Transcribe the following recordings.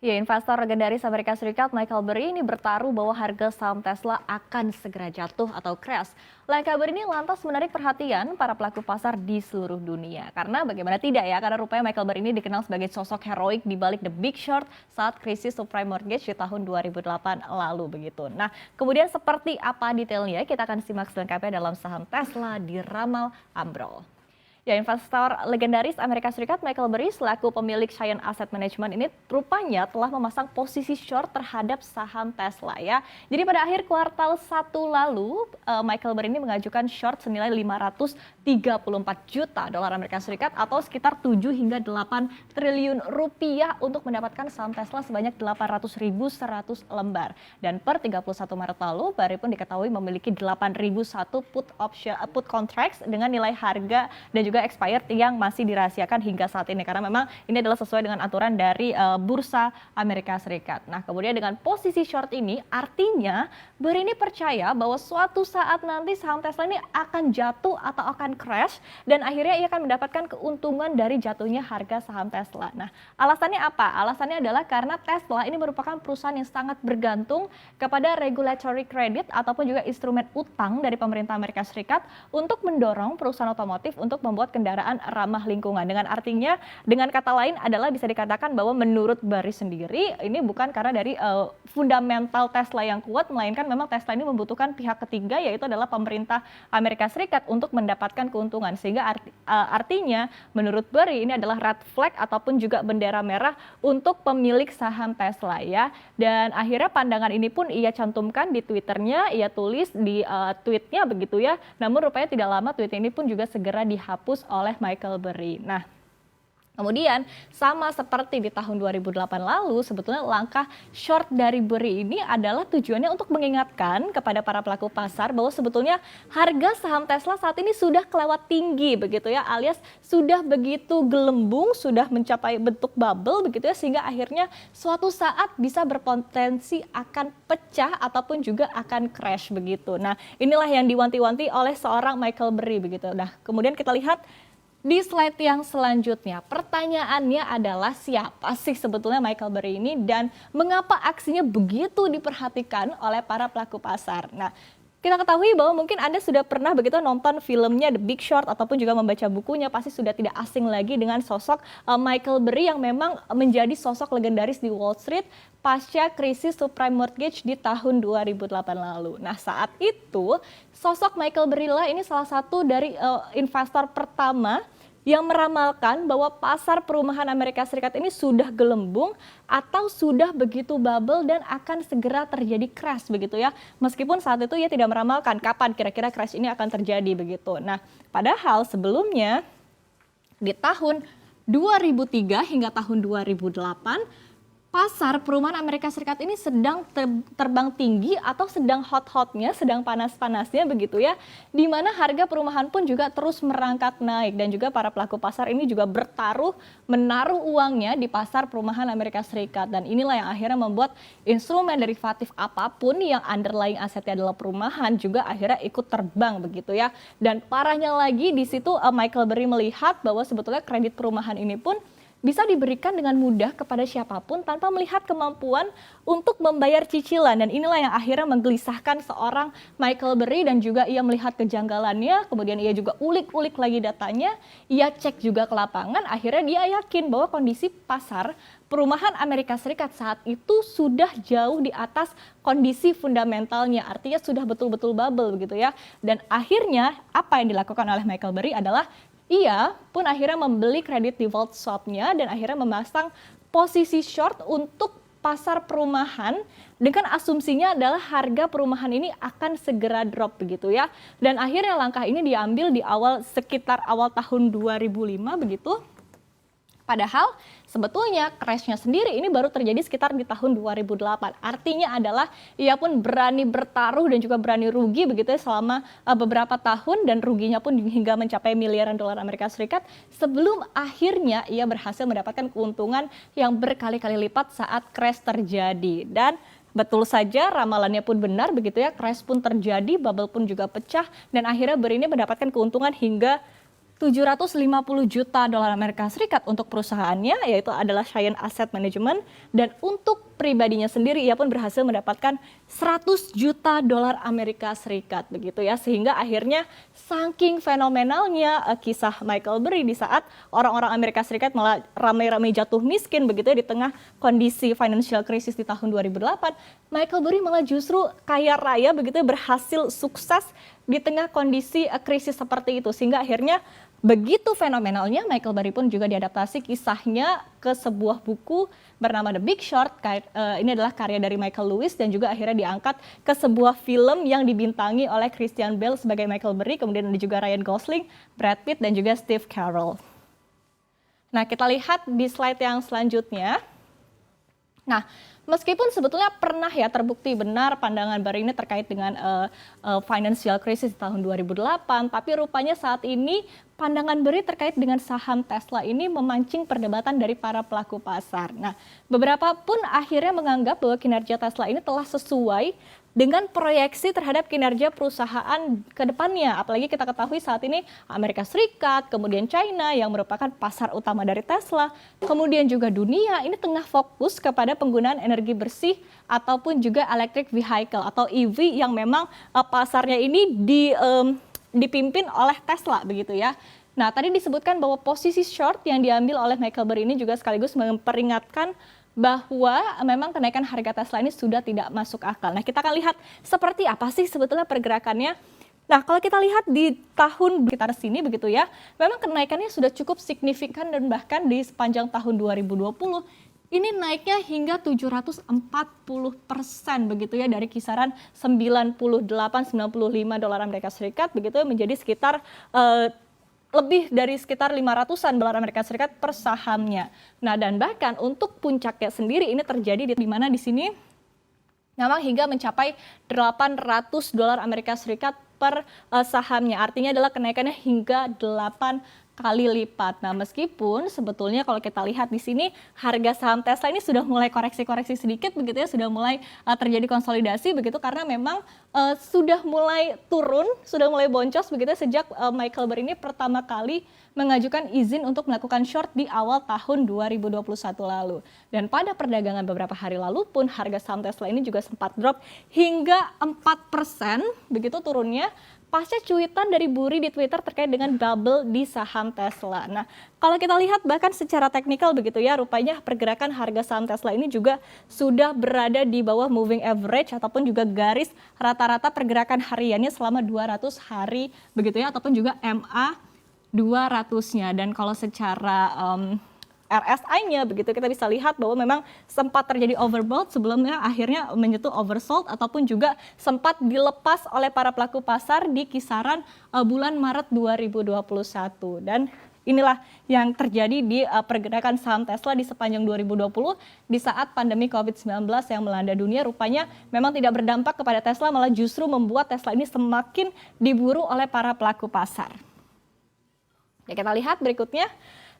Ya, investor legendaris Amerika Serikat Michael Burry ini bertaruh bahwa harga saham Tesla akan segera jatuh atau crash. Langkah Burry ini lantas menarik perhatian para pelaku pasar di seluruh dunia. Karena bagaimana tidak ya, karena rupanya Michael Burry ini dikenal sebagai sosok heroik di balik The Big Short saat krisis subprime mortgage di tahun 2008 lalu begitu. Nah, kemudian seperti apa detailnya kita akan simak selengkapnya dalam saham Tesla diramal ambrol. Ya, investor legendaris Amerika Serikat Michael Burry selaku pemilik Cheyenne Asset Management ini rupanya telah memasang posisi short terhadap saham Tesla ya. Jadi pada akhir kuartal 1 lalu, Michael Burry ini mengajukan short senilai 534 juta dolar Amerika Serikat atau sekitar 7 hingga 8 triliun rupiah untuk mendapatkan saham Tesla sebanyak 800.100 lembar. Dan per 31 Maret lalu, Burry pun diketahui memiliki 8.001 put contracts dengan nilai harga dan juga expired yang masih dirahasiakan hingga saat ini karena memang ini adalah sesuai dengan aturan dari Bursa Amerika Serikat. Nah, kemudian dengan posisi short ini artinya Burry ini percaya bahwa suatu saat nanti saham Tesla ini akan jatuh atau akan crash dan akhirnya ia akan mendapatkan keuntungan dari jatuhnya harga saham Tesla. Nah, alasannya apa? Alasannya adalah karena Tesla ini merupakan perusahaan yang sangat bergantung kepada regulatory credit ataupun juga instrumen utang dari pemerintah Amerika Serikat untuk mendorong perusahaan otomotif untuk membuat kendaraan ramah lingkungan. Dengan kata lain adalah bisa dikatakan bahwa menurut Burry sendiri ini bukan karena dari fundamental Tesla yang kuat, melainkan memang Tesla ini membutuhkan pihak ketiga yaitu adalah pemerintah Amerika Serikat untuk mendapatkan keuntungan. Sehingga artinya menurut Burry ini adalah red flag ataupun juga bendera merah untuk pemilik saham Tesla ya. Dan akhirnya pandangan ini pun ia cantumkan di Twitternya, ia tulis di tweetnya begitu ya. Namun rupanya tidak lama tweet ini pun juga segera dihapus oleh Michael Burry. Nah, kemudian sama seperti di tahun 2008 lalu, sebetulnya langkah short dari Burry ini adalah tujuannya untuk mengingatkan kepada para pelaku pasar bahwa sebetulnya harga saham Tesla saat ini sudah kelewat tinggi begitu ya, alias sudah begitu gelembung, sudah mencapai bentuk bubble begitu ya, sehingga akhirnya suatu saat bisa berpotensi akan pecah ataupun juga akan crash begitu. Nah, inilah yang diwanti-wanti oleh seorang Michael Burry begitu. Nah, kemudian kita lihat di slide yang selanjutnya, pertanyaannya adalah siapa sih sebetulnya Michael Burry ini dan mengapa aksinya begitu diperhatikan oleh para pelaku pasar. Nah, kita ketahui bahwa mungkin Anda sudah pernah begitu nonton filmnya The Big Short ataupun juga membaca bukunya, pasti sudah tidak asing lagi dengan sosok Michael Burry yang memang menjadi sosok legendaris di Wall Street pasca krisis subprime mortgage di tahun 2008 lalu. Nah, saat itu sosok Michael Burry lah ini salah satu dari investor pertama yang meramalkan bahwa pasar perumahan Amerika Serikat ini sudah gelembung atau sudah begitu bubble dan akan segera terjadi crash begitu ya. Meskipun saat itu ia tidak meramalkan kapan kira-kira crash ini akan terjadi begitu. Nah, padahal sebelumnya di tahun 2003 hingga tahun 2008 pasar perumahan Amerika Serikat ini sedang terbang tinggi atau sedang hot-hotnya, sedang panas-panasnya begitu ya, di mana harga perumahan pun juga terus merangkak naik dan juga para pelaku pasar ini juga bertaruh menaruh uangnya di pasar perumahan Amerika Serikat dan inilah yang akhirnya membuat instrumen derivatif apapun yang underlying asetnya adalah perumahan juga akhirnya ikut terbang begitu ya. Dan parahnya lagi di situ Michael Burry melihat bahwa sebetulnya kredit perumahan ini pun bisa diberikan dengan mudah kepada siapapun tanpa melihat kemampuan untuk membayar cicilan. Dan inilah yang akhirnya menggelisahkan seorang Michael Burry dan juga ia melihat kejanggalannya, kemudian ia juga ulik-ulik lagi datanya, ia cek juga ke lapangan, akhirnya dia yakin bahwa kondisi pasar perumahan Amerika Serikat saat itu sudah jauh di atas kondisi fundamentalnya, artinya sudah betul-betul bubble begitu ya. Dan akhirnya apa yang dilakukan oleh Michael Burry adalah ia pun akhirnya membeli kredit default swap-nya dan akhirnya memasang posisi short untuk pasar perumahan dengan asumsinya adalah harga perumahan ini akan segera drop begitu ya. Dan akhirnya langkah ini diambil di sekitar awal tahun 2005 begitu. Padahal sebetulnya crashnya sendiri ini baru terjadi sekitar di tahun 2008. Artinya adalah ia pun berani bertaruh dan juga berani rugi begitu ya selama beberapa tahun dan ruginya pun hingga mencapai miliaran dolar Amerika Serikat sebelum akhirnya ia berhasil mendapatkan keuntungan yang berkali-kali lipat saat crash terjadi. Dan betul saja ramalannya pun benar begitu ya, crash pun terjadi, bubble pun juga pecah dan akhirnya Burry ini mendapatkan keuntungan hingga 750 juta dolar Amerika Serikat untuk perusahaannya, yaitu adalah Cheyenne Asset Management, dan untuk pribadinya sendiri ia pun berhasil mendapatkan 100 juta dolar Amerika Serikat begitu ya, sehingga akhirnya saking fenomenalnya kisah Michael Burry di saat orang-orang Amerika Serikat malah ramai-ramai jatuh miskin begitu ya di tengah kondisi financial crisis di tahun 2008, Michael Burry malah justru kaya raya begitu ya, berhasil sukses di tengah kondisi krisis seperti itu, sehingga akhirnya begitu fenomenalnya Michael Burry pun juga diadaptasi kisahnya ke sebuah buku bernama The Big Short. Ini adalah karya dari Michael Lewis dan juga akhirnya diangkat ke sebuah film yang dibintangi oleh Christian Bale sebagai Michael Burry, kemudian ada juga Ryan Gosling, Brad Pitt, dan juga Steve Carell. Nah, kita lihat di slide yang selanjutnya. Nah, meskipun sebetulnya pernah ya terbukti benar pandangan Burry ini terkait dengan financial crisis di tahun 2008, tapi rupanya saat ini pandangan Burry terkait dengan saham Tesla ini memancing perdebatan dari para pelaku pasar. Nah, beberapa pun akhirnya menganggap bahwa kinerja Tesla ini telah sesuai dengan proyeksi terhadap kinerja perusahaan ke depannya. Apalagi kita ketahui saat ini Amerika Serikat, kemudian China yang merupakan pasar utama dari Tesla, kemudian juga dunia ini tengah fokus kepada penggunaan energi bersih ataupun juga electric vehicle atau EV yang memang pasarnya ini dipimpin oleh Tesla begitu ya. Nah, tadi disebutkan bahwa posisi short yang diambil oleh Michael Burry ini juga sekaligus memperingatkan bahwa memang kenaikan harga Tesla ini sudah tidak masuk akal. Nah, kita akan lihat seperti apa sih sebetulnya pergerakannya. Nah, kalau kita lihat di tahun sekitar sini begitu ya, memang kenaikannya sudah cukup signifikan dan bahkan di sepanjang tahun 2020 ini naiknya hingga 740% begitu ya, dari kisaran 98-95 dolar Amerika Serikat begitu ya, menjadi sekitar lebih dari sekitar 500-an dolar Amerika Serikat per sahamnya. Nah, dan bahkan untuk puncaknya sendiri ini terjadi di mana di sini memang hingga mencapai 800 dolar Amerika Serikat per sahamnya. Artinya adalah kenaikannya hingga 8 kali lipat. Nah, meskipun sebetulnya kalau kita lihat di sini harga saham Tesla ini sudah mulai koreksi-koreksi sedikit begitu ya, sudah mulai terjadi konsolidasi begitu karena memang sudah mulai turun, sudah mulai boncos begitu sejak Michael Burry ini pertama kali mengajukan izin untuk melakukan short di awal tahun 2021 lalu. Dan pada perdagangan beberapa hari lalu pun harga saham Tesla ini juga sempat drop hingga 4% begitu turunnya pasca cuitan dari Burry di Twitter terkait dengan bubble di saham Tesla. Nah, kalau kita lihat bahkan secara teknikal begitu ya, rupanya pergerakan harga saham Tesla ini juga sudah berada di bawah moving average ataupun juga garis rata-rata pergerakan hariannya selama 200 hari begitu ya, ataupun juga MA 200-nya. Dan kalau secara RSI-nya begitu kita bisa lihat bahwa memang sempat terjadi overbought sebelumnya akhirnya menyentuh oversold ataupun juga sempat dilepas oleh para pelaku pasar di kisaran bulan Maret 2021. Dan inilah yang terjadi di pergerakan saham Tesla di sepanjang 2020 di saat pandemi COVID-19 yang melanda dunia. Rupanya memang tidak berdampak kepada Tesla, malah justru membuat Tesla ini semakin diburu oleh para pelaku pasar. Ya, kita lihat berikutnya.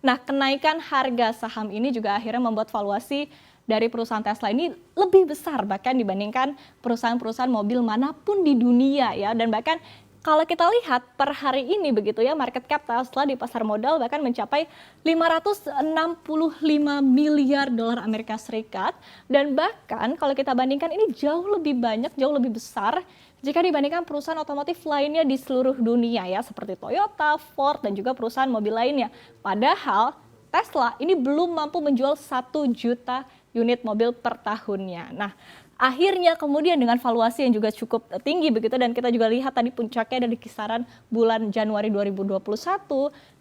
Nah, kenaikan harga saham ini juga akhirnya membuat valuasi dari perusahaan Tesla ini lebih besar bahkan dibandingkan perusahaan-perusahaan mobil manapun di dunia ya. Dan bahkan kalau kita lihat per hari ini begitu ya, market cap Tesla di pasar modal bahkan mencapai 565 miliar dolar Amerika Serikat. Dan bahkan kalau kita bandingkan ini jauh lebih banyak, jauh lebih besar jika dibandingkan perusahaan otomotif lainnya di seluruh dunia ya, seperti Toyota, Ford, dan juga perusahaan mobil lainnya. Padahal Tesla ini belum mampu menjual 1 juta unit mobil per tahunnya. Nah, akhirnya kemudian dengan valuasi yang juga cukup tinggi begitu, dan kita juga lihat tadi puncaknya dari kisaran bulan Januari 2021,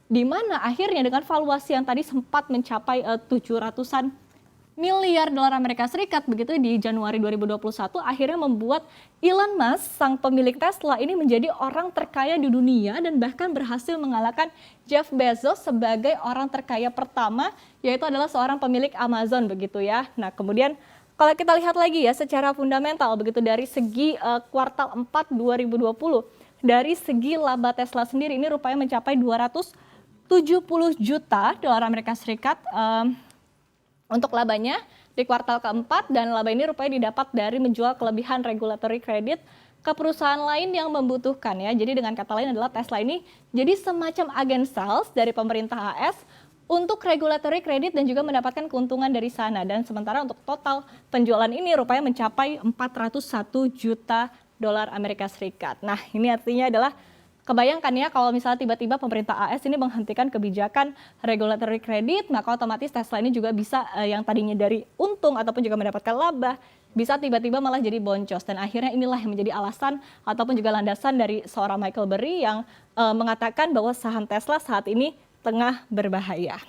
di mana akhirnya dengan valuasi yang tadi sempat mencapai 700-an miliar dolar Amerika Serikat begitu di Januari 2021, akhirnya membuat Elon Musk, sang pemilik Tesla ini menjadi orang terkaya di dunia dan bahkan berhasil mengalahkan Jeff Bezos sebagai orang terkaya pertama, yaitu adalah seorang pemilik Amazon begitu ya. Nah, kemudian kalau kita lihat lagi ya secara fundamental begitu dari segi kuartal 4 2020, dari segi laba Tesla sendiri ini rupanya mencapai 270 juta dolar Amerika Serikat untuk labanya di kuartal keempat, dan laba ini rupanya didapat dari menjual kelebihan regulatory credit ke perusahaan lain yang membutuhkan ya. Jadi dengan kata lain adalah Tesla ini jadi semacam agen sales dari pemerintah AS untuk regulatory kredit dan juga mendapatkan keuntungan dari sana. Dan sementara untuk total penjualan ini rupanya mencapai 401 juta dolar Amerika Serikat. Nah, ini artinya adalah kebayangkan ya kalau misalnya tiba-tiba pemerintah AS ini menghentikan kebijakan regulatory kredit, maka otomatis Tesla ini juga bisa yang tadinya dari untung ataupun juga mendapatkan laba, bisa tiba-tiba malah jadi boncos. Dan akhirnya inilah yang menjadi alasan ataupun juga landasan dari seorang Michael Burry yang mengatakan bahwa saham Tesla saat ini tengah berbahaya.